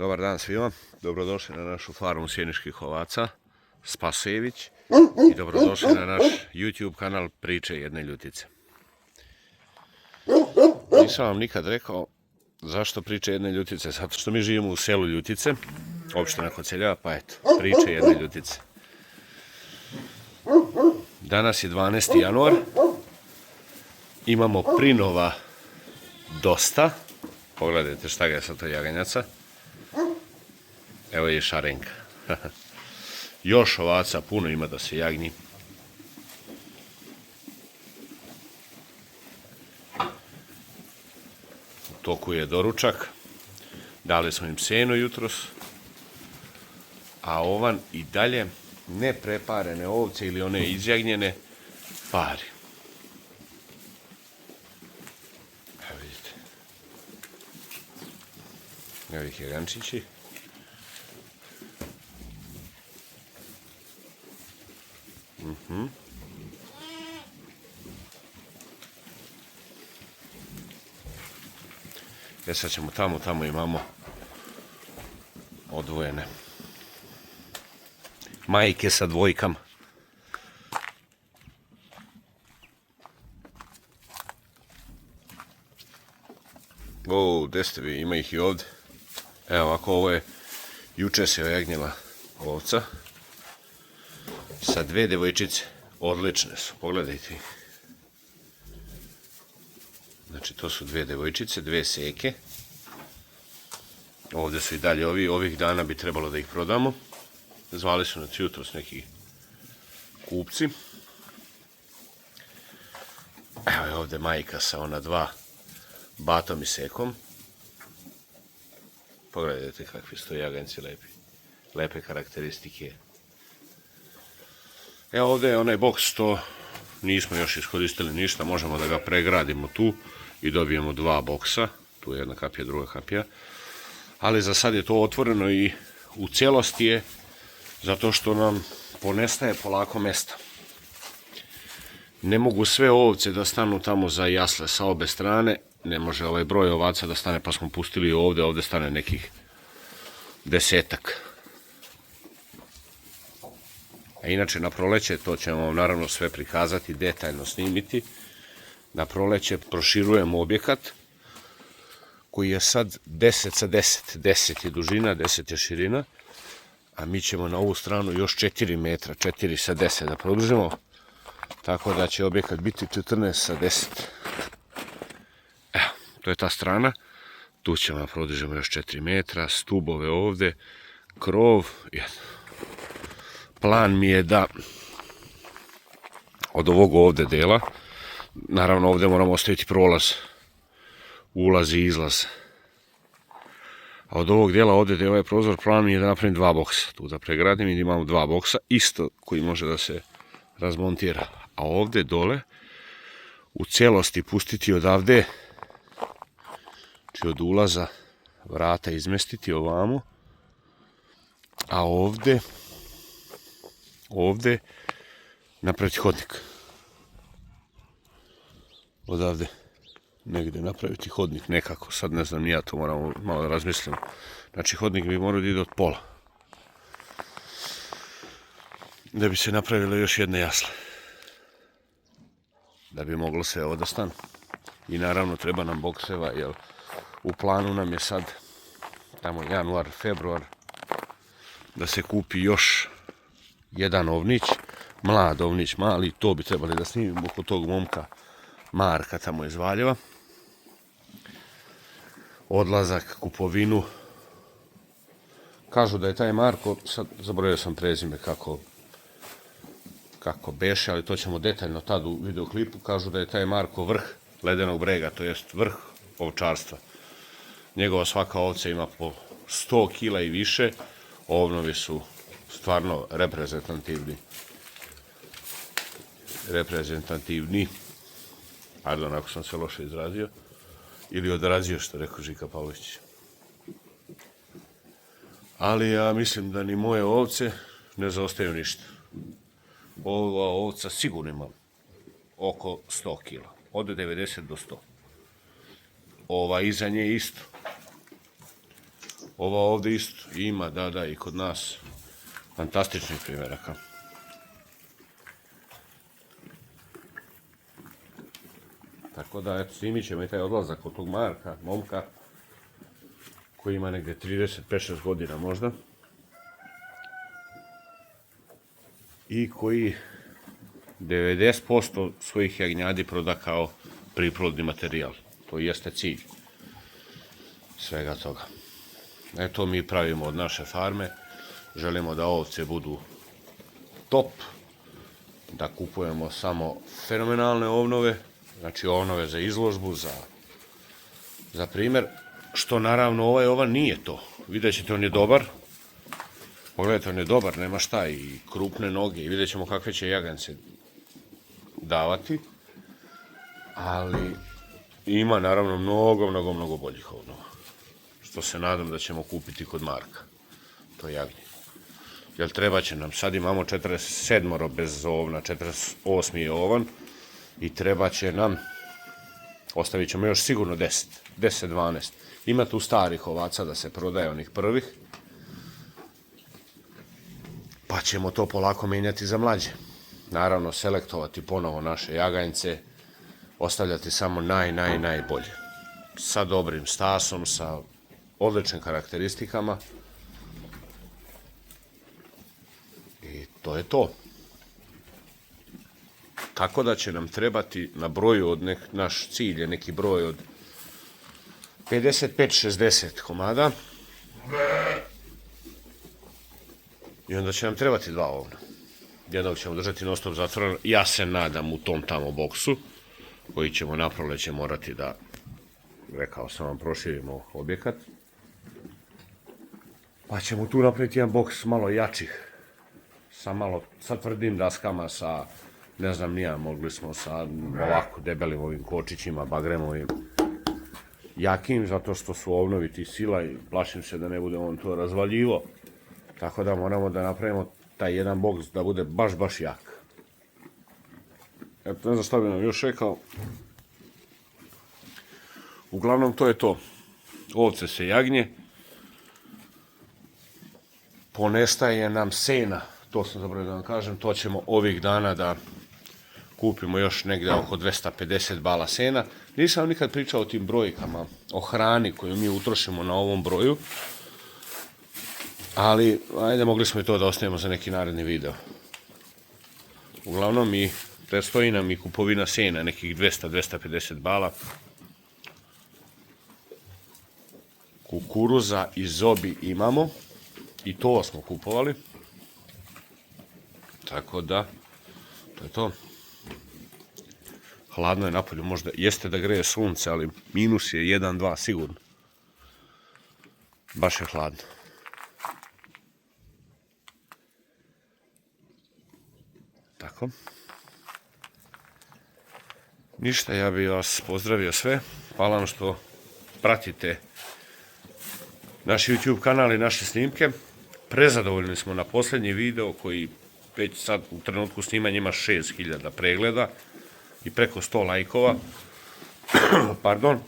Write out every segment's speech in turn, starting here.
Dobar dan svima, dobrodošli na našu farmu sjeničkih ovaca, Spasojević, i dobrodošli na naš YouTube kanal Priče jedne ljutice. Nisam vam nikad rekao zašto Priče jedne ljutice, zato što mi živimo u selu Ljutice, opština Koceljeva, pa eto, Priče jedne ljutice. Danas je 12. januar, imamo prinova dosta, pogledajte šta ga je sa to jaganjaca. Evo je šarenka. Još ovaca puno ima da se jagnji. U toku je doručak. Dali smo im seno jutros. A ovan i dalje nepreparene ovce ili one izjagnjene pari. Evo vidite. Evo ih jagančići. Sad ćemo tamo imamo odvojene majke sa dvojkama. O, gde ste vi? Ima ih i ovdje. Evo ovako, ovo je juče se ojagnjila ovca sa dve devojčice. Odlične su, pogledajte ih. Znači to su dve devojčice, dve seke. Ovdje su i dalje ovih dana bi trebalo da ih prodamo. Zvali su nas jutros neki kupci. Evo je ovdje majka sa ona dva batom i sekom. Pogledajte kakvi su to jaganjci lepi. Lepe karakteristike. Evo ovdje je onaj boks, to nismo još iskoristili ništa, možemo da ga pregradimo tu i dobijemo dva boksa, tu je jedna kapija, druga kapija, ali za sad je to otvoreno i u cijelosti je, zato što nam ponestaje polako mesta. Ne mogu sve ovce da stanu tamo za jasle sa obe strane, ne može ovaj broj ovaca da stane, pa smo pustili ovdje stane nekih 10-ak. A inače na proleće, to ćemo vam naravno sve prikazati, detaljno snimiti. Na proleće proširujemo objekat koji je sad 10 sa 10. 10 je dužina, 10 je širina. A mi ćemo na ovu stranu još 4 metra, 4 sa 10 da produžimo. Tako da će objekat biti 14 sa 10. Evo, to je ta strana. Tu ćemo da produžimo još 4 metra, stubove ovdje, krov, jedno. Plan mi je da od ovog ovdje dela, naravno ovdje moramo ostaviti prolaz, ulaz i izlaz. A od ovog dela ovdje gdje je ovaj prozor, plan mi je da napravim dva boksa. Tu da pregradim i da imamo dva boksa, isto koji može da se razmontira. A ovdje dole, u cijelosti pustiti odavde, znači od ulaza vrata izmestiti ovamo, a ovdje napraviti hodnik. Odavde negdje napraviti hodnik nekako, sad ne znam, ja to moram malo da razmislim. Znači hodnik bi morao da ide od pola. Da bi se napravile još jedne jasle. Da bi moglo sve ovo da stane. I naravno treba nam bokseva, jer u planu nam je sad tamo januar, februar da se kupi još jedan ovnić, mlad ovnić, mali, to bi trebali da snimimo oko tog momka Marka tamo iz Valjeva. Odlazak, kupovinu. Kažu da je taj Marko, sad zaboravio sam prezime kako beše, ali to ćemo detaljno tad u videoklipu. Kažu da je taj Marko vrh ledenog brega, to jest vrh ovčarstva. Njegova svaka ovca ima po 100 kila i više, ovnovi su stvarno reprezentativni. Pardon, ako sam se loše izrazio. Ili odrazio, što rekao Žika Pavlović. Ali ja mislim da ni moje ovce ne zaostaju ništa. Ova ovca sigurno ima oko 100 kila. Od 90 do 100. Ova iza nje isto. Ova ovdje isto ima, da, i kod nas fantastičnih primjeraka. Tako da, eto, snimit ćemo i taj odlazak od tog Marka, momka, koji ima negdje 35-6 godina možda. I koji 90% svojih jagnjadi proda kao priplodni materijal. To jeste cilj svega toga. Eto, mi pravimo od naše farme. Želimo da ovce budu top, da kupujemo samo fenomenalne ovnove, znači ovnove za izložbu, za primjer, što naravno ovaj ovan nije to. Vidjet ćete, on je dobar. Pogledajte, on je dobar, nema šta, i krupne noge, i vidjet ćemo kakve će jagance davati, ali ima naravno mnogo boljih ovnova, što se nadam da ćemo kupiti kod Marka, to jagnje. Jer treba će nam, sad imamo 47 bez ovna, 48 je ovan, i treba će nam, ostavit ćemo još sigurno 10-12. Ima tu starih ovaca da se prodaje, onih prvih, pa ćemo to polako mijenjati za mlađe. Naravno, selektovati ponovo naše jaganjce, ostavljati samo najbolje. Sa dobrim stasom, sa odličnim karakteristikama. I to je to. Tako da će nam trebati na broju od naš cilj je neki broj od 55-60 komada. I onda će nam trebati 2 ovna. Jednog ćemo držati non stop zatvoren. Ja se nadam u tom tamo boksu, koji ćemo na proleće morati da, rekao sam vam, proširimo objekat. Pa ćemo tu napraviti jedan boks malo jačih. Sa tvrdim daskama, sa, ne znam nija, mogli smo sa ovako debelim ovim kočićima, bagremovim, jakim, zato što su ovnovi ti sila i plašim se da ne bude on to razvaljivo. Tako da moramo da napravimo taj jedan boks da bude baš jak. Eto, ne znam šta bi nam još rekao. Uglavnom, to je to. Ovce se jagnje. Ponestaje nam sena, to sam zaboravio da vam kažem, to ćemo ovih dana da kupimo još negdje oko 250 bala sena. Nisam nikad pričao o tim brojkama, o hrani koju mi utrošimo na ovom broju, ali ajde, mogli smo i to da ostavimo za neki naredni video. Uglavnom, predstoji nam i kupovina sena, nekih 200-250 bala. Kukuruza i zobi imamo, i to smo kupovali. Tako da, to je to. Hladno je napolju, možda jeste da greje sunce, ali minus je 1-2 sigurno. Baš je hladno. Tako. Ništa, ja bih vas pozdravio sve. Hvala vam što pratite naš YouTube kanal i naše snimke. Prezadovoljni smo na posljednji video koji već sad u trenutku snimanja ima 6000 pregleda i preko 100 lajkova. Pardon.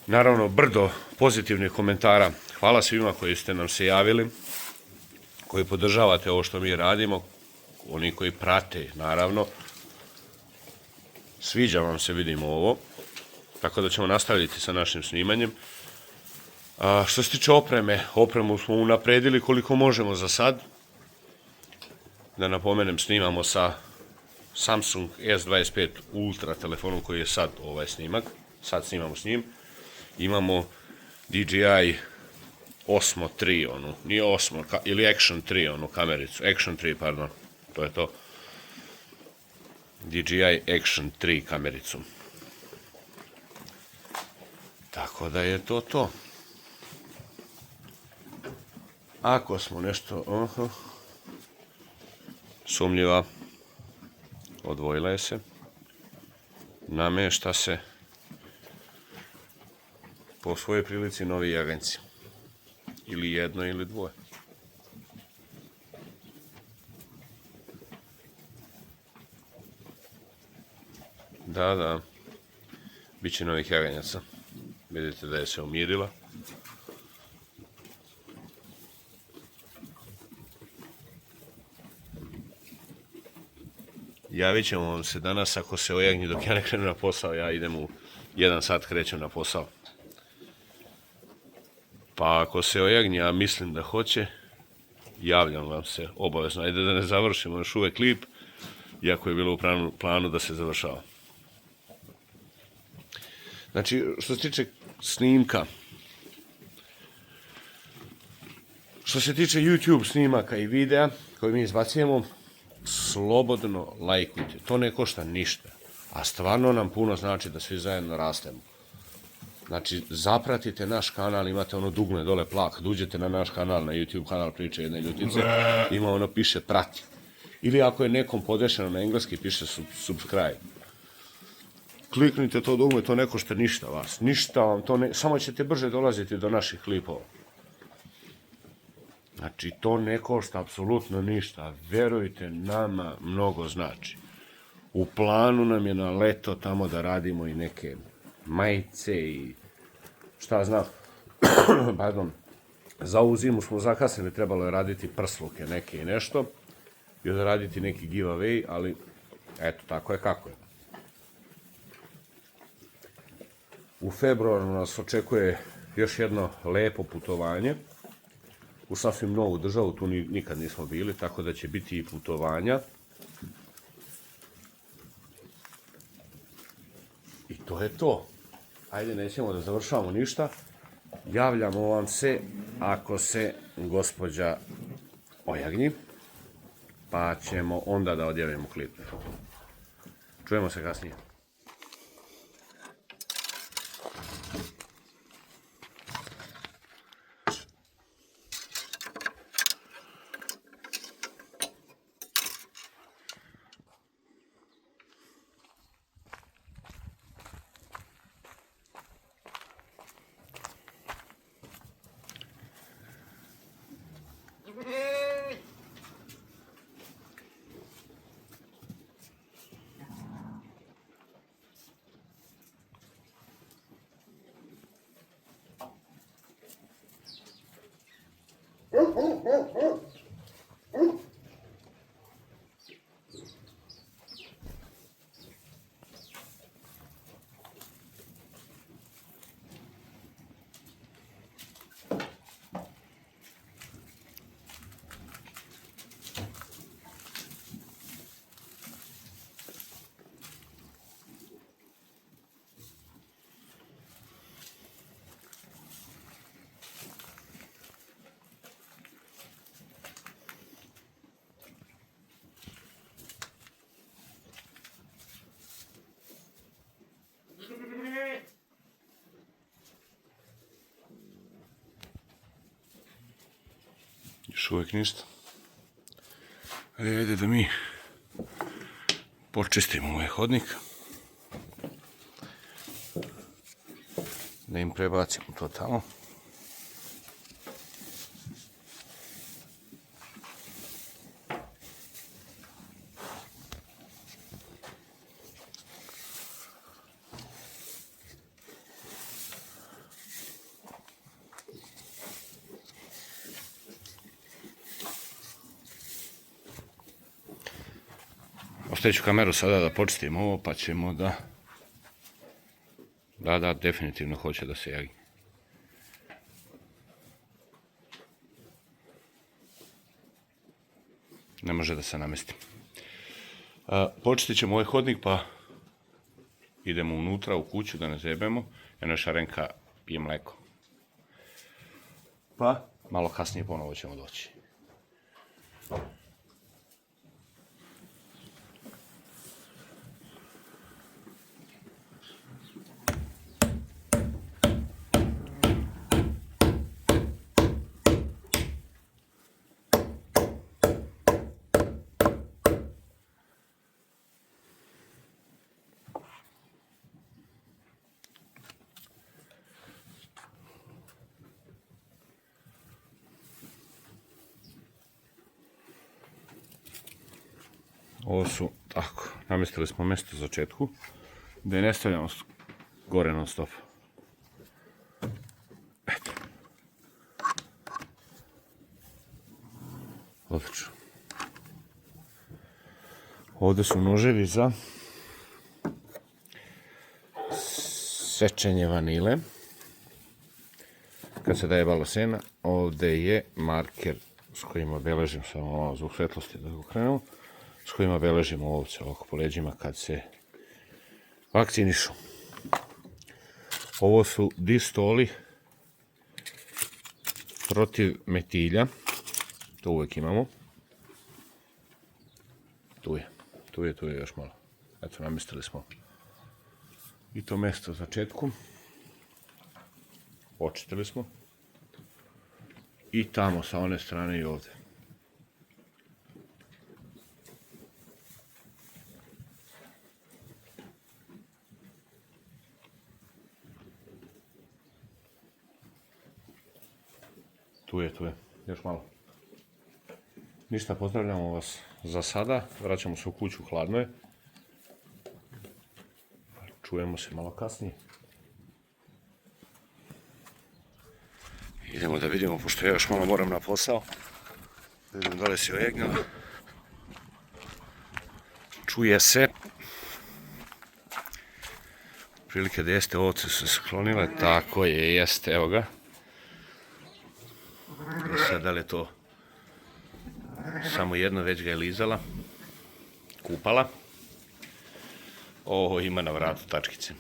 Naravno, brdo pozitivnih komentara. Hvala svima koji ste nam se javili, koji podržavate ovo što mi radimo, oni koji prate, naravno. Sviđa vam se, vidimo ovo, tako da ćemo nastaviti sa našim snimanjem. Što se tiče opremu smo unapredili koliko možemo za sad. Da napomenem, snimamo sa Samsung S25 Ultra telefonom koji je sad ovaj snimak. Sad snimamo s njim. Imamo DJI Osmo 3, onu, nije Osmo, ili Action 3, onu kamericu. Action 3, pardon, to je to. DJI Action 3 kamericu. Tako da je to to. Ako smo nešto sumnjiva, odvojila je se, namješta se po svojoj prilici novi jaganjci. Ili jedno ili dvoje. Da, bit će novih jaganjaca. Vidite da je se umirila. javit ćemo vam se danas ako se ojagni dok ja ne krenem na posao. Ja idem u 1 sat, krećem na posao. Pa ako se ojagni, ja mislim da hoće, javljam vam se obavezno. Ajde da ne završimo još uvek klip, iako je bilo u planu da se završava. Znači, što se tiče snimka, što se tiče YouTube snimaka i videa koje mi izbacujemo, slobodno lajkujte. To ne košta ništa. A stvarno nam puno znači da svi zajedno rastemo. Znači, zapratite naš kanal, imate ono dugme dole plak, kad uđete na naš kanal, na YouTube kanal Priče jedne ljutice, ima ono piše prati. Ili ako je nekom podešeno na engleski, piše subscribe. Kliknite to dugme, to ne košta ništa vas. Ništa vam to ne... Samo ćete brže dolaziti do naših klipova. Znači, to ne košta apsolutno ništa. Verujte, nama mnogo znači. U planu nam je na leto tamo da radimo i neke majice i šta znam. Pardon. Za ovu zimu smo zakasnili, trebalo je raditi prsluke neke i nešto. I da raditi neki giveaway, ali eto, tako je kako je. U februaru nas očekuje još jedno lepo putovanje u sasvim novu državu, tu nikad nismo bili, tako da će biti i putovanja. I to je to. Ajde, nećemo da završavamo ništa. Javljamo vam se ako se gospođa ojagni, pa ćemo onda da odjavimo klip. Čujemo se kasnije. Još uvijek ništa. Ajde da mi počistimo ovaj hodnik. Da im prebacimo to tamo. Ostavit ću kameru sada da počistim ovo, pa ćemo da... Da, definitivno hoće da se javi. Ne može da se namesti. Počistit ćemo ovaj hodnik, pa idemo unutra u kuću da ne zebemo. Jedna Šarenka pije mleko. Pa malo kasnije ponovo ćemo doći. Ovo su, tako, namestili smo mjesto za četku, da je ne stavljamo gore non stop. Eto. Odlično. Ovdje su noževi za sečenje vanile. Kad se daje balosena, ovdje je marker s kojim obeležim, samo malo zbog svetlosti da ga okrenemo, s kojim obeležimo ovce ovako po leđima kad se vakcinišu. Ovo su distoli protiv metilja, to uvijek imamo. Tu je još malo. Eto, namestili smo i to mjesto za četku. Očistili smo. I tamo sa one strane i ovdje. Tu je. Još malo. Ništa, pozdravljamo vas za sada. Vraćamo se u kuću, hladno je. Čujemo se malo kasnije. Idemo da vidimo, pošto ja još malo moram na posao. Da vidim da li si ojegnjala. Čuje se. Prilike da jeste, ovce su se sklonile. Tako je, jeste, evo ga. I sad da li je to samo jedno, već ga je lizala. Kupala. Ovo ima na vratu tačkice.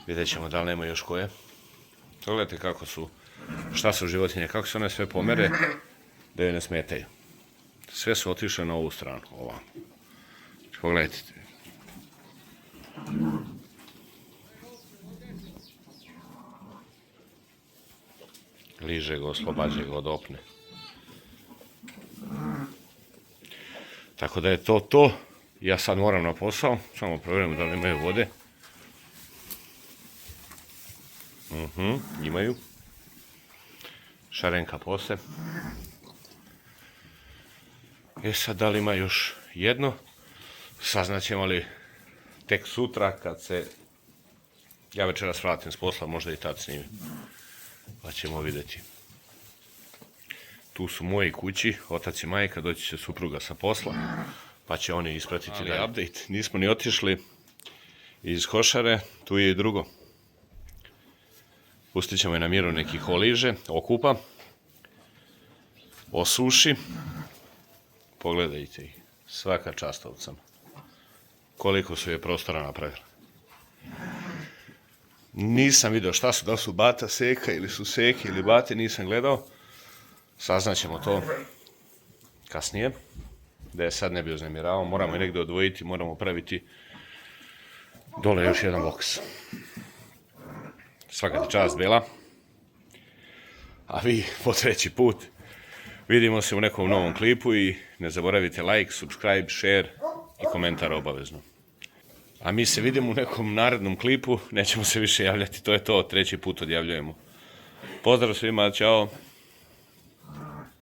Vidjet ćemo da li nema još koje. Pogledajte kako su, šta su životinje, kako se one sve pomere da joj ne smetaju. Sve su otišle na ovu stranu, ovamo. Pogledajte. Liže ga, oslobađa ga od opne. Tako da je to. Ja sad moram na posao, samo provjerim da li imaju vode. Imaju. Šarenka posle. Sad da li ima još jedno? Saznaćemo li tek sutra kad se ja večeras vratim s posla, možda i tad snimim. Pa ćemo vidjeti. Tu su moji kući, otac i majka, doći će supruga sa posla, pa će oni ispratiti da update. Nismo ni otišli iz košare, tu je i drugo. Pustit ćemo je na miru nekih oliže, okupa, osuši. Pogledajte ih, svaka čast ovcama. Koliko su je prostora napravili. Nisam vidio šta su, da su bata seka ili su seke ili bate, nisam gledao. Saznaćemo to kasnije, da je sad ne bi uznemiravao. Moramo je negdje odvojiti, moramo praviti dole još jedan boks. Svaka ti čast, Bela. A vi po treći put vidimo se u nekom novom klipu i ne zaboravite like, subscribe, share i komentar obavezno. A mi se vidimo u nekom narednom klipu, nećemo se više javljati, to je to, treći put odjavljujemo. Pozdrav svima, čao!